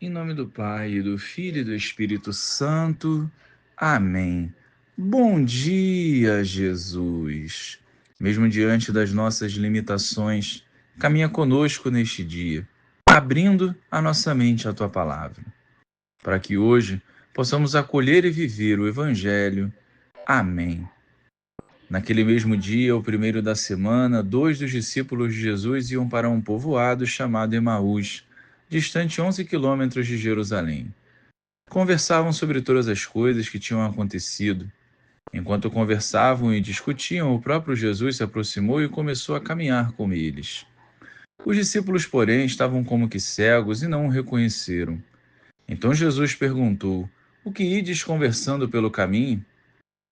Em nome do Pai, do Filho e do Espírito Santo. Amém. Bom dia, Jesus. Mesmo diante das nossas limitações, caminha conosco neste dia, abrindo a nossa mente à Tua Palavra, para que hoje possamos acolher e viver o Evangelho. Amém. Naquele mesmo dia, o primeiro da semana, 2 dos discípulos de Jesus iam para um povoado chamado Emaús, distante 11 quilômetros de Jerusalém. Conversavam sobre todas as coisas que tinham acontecido. Enquanto conversavam e discutiam, o próprio Jesus se aproximou e começou a caminhar com eles. Os discípulos, porém, estavam como que cegos e não o reconheceram. Então Jesus perguntou: O que ides conversando pelo caminho?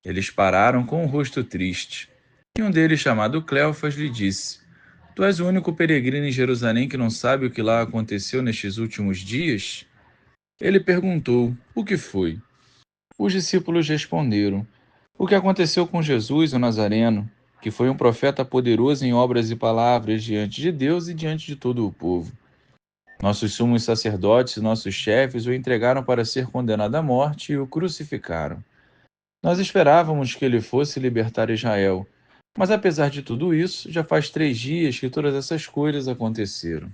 Eles pararam com o rosto triste. E um deles, chamado Cleofas, lhe disse: Tu és o único peregrino em Jerusalém que não sabe o que lá aconteceu nestes últimos dias? Ele perguntou: O que foi? Os discípulos responderam: O que aconteceu com Jesus, o Nazareno, que foi um profeta poderoso em obras e palavras diante de Deus e diante de todo o povo. Nossos sumos sacerdotes e nossos chefes o entregaram para ser condenado à morte e o crucificaram. Nós esperávamos que ele fosse libertar Israel, mas apesar de tudo isso, já faz 3 dias que todas essas coisas aconteceram.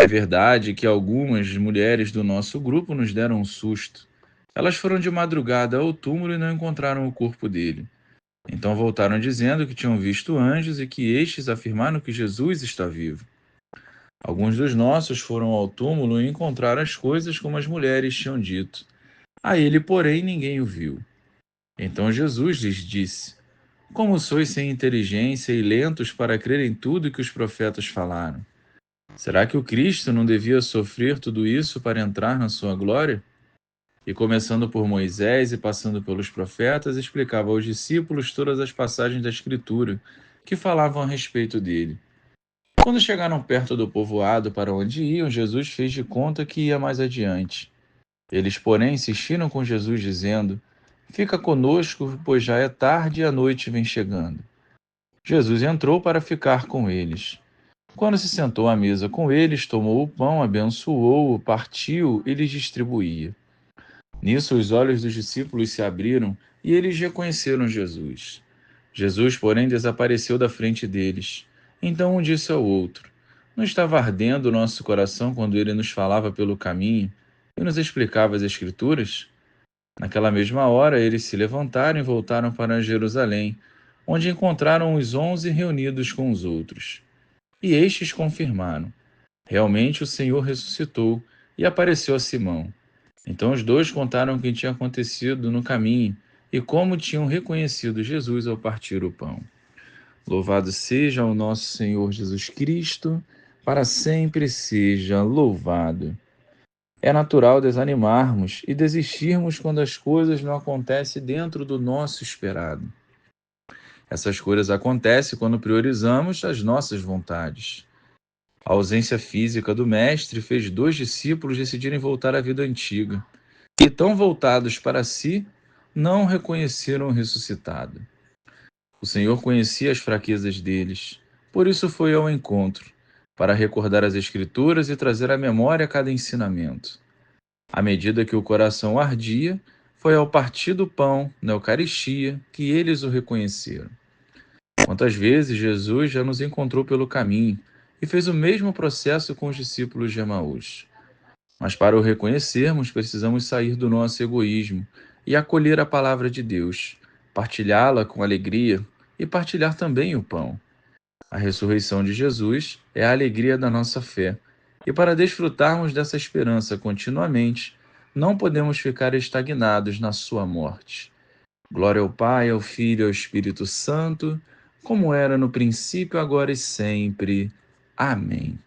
É verdade que algumas mulheres do nosso grupo nos deram um susto. Elas foram de madrugada ao túmulo e não encontraram o corpo dele. Então voltaram dizendo que tinham visto anjos e que estes afirmaram que Jesus está vivo. Alguns dos nossos foram ao túmulo e encontraram as coisas como as mulheres tinham dito. A ele, porém, ninguém o viu. Então Jesus lhes disse: Como sois sem inteligência e lentos para crer em tudo que os profetas falaram? Será que o Cristo não devia sofrer tudo isso para entrar na sua glória? E começando por Moisés e passando pelos profetas, explicava aos discípulos todas as passagens da Escritura que falavam a respeito dele. Quando chegaram perto do povoado para onde iam, Jesus fez de conta que ia mais adiante. Eles, porém, insistiram com Jesus, dizendo: Fica conosco, pois já é tarde e a noite vem chegando. Jesus entrou para ficar com eles. Quando se sentou à mesa com eles, tomou o pão, abençoou-o, partiu e lhes distribuía. Nisso os olhos dos discípulos se abriram e eles reconheceram Jesus. Jesus, porém, desapareceu da frente deles. Então um disse ao outro: Não estava ardendo o nosso coração quando ele nos falava pelo caminho e nos explicava as Escrituras? Naquela mesma hora, eles se levantaram e voltaram para Jerusalém, onde encontraram os 11 reunidos com os outros. E estes confirmaram: Realmente o Senhor ressuscitou e apareceu a Simão. Então os dois contaram o que tinha acontecido no caminho e como tinham reconhecido Jesus ao partir o pão. Louvado seja o nosso Senhor Jesus Cristo, para sempre seja louvado. É natural desanimarmos e desistirmos quando as coisas não acontecem dentro do nosso esperado. Essas coisas acontecem quando priorizamos as nossas vontades. A ausência física do Mestre fez 2 discípulos decidirem voltar à vida antiga, e tão voltados para si, não reconheceram o ressuscitado. O Senhor conhecia as fraquezas deles, por isso foi ao encontro, para recordar as Escrituras e trazer à memória cada ensinamento. À medida que o coração ardia, foi ao partir do pão, na Eucaristia, que eles o reconheceram. Quantas vezes Jesus já nos encontrou pelo caminho e fez o mesmo processo com os discípulos de Emaús. Mas para o reconhecermos, precisamos sair do nosso egoísmo e acolher a palavra de Deus, partilhá-la com alegria e partilhar também o pão. A ressurreição de Jesus é a alegria da nossa fé, e para desfrutarmos dessa esperança continuamente, não podemos ficar estagnados na sua morte. Glória ao Pai, ao Filho e ao Espírito Santo, como era no princípio, agora e sempre. Amém.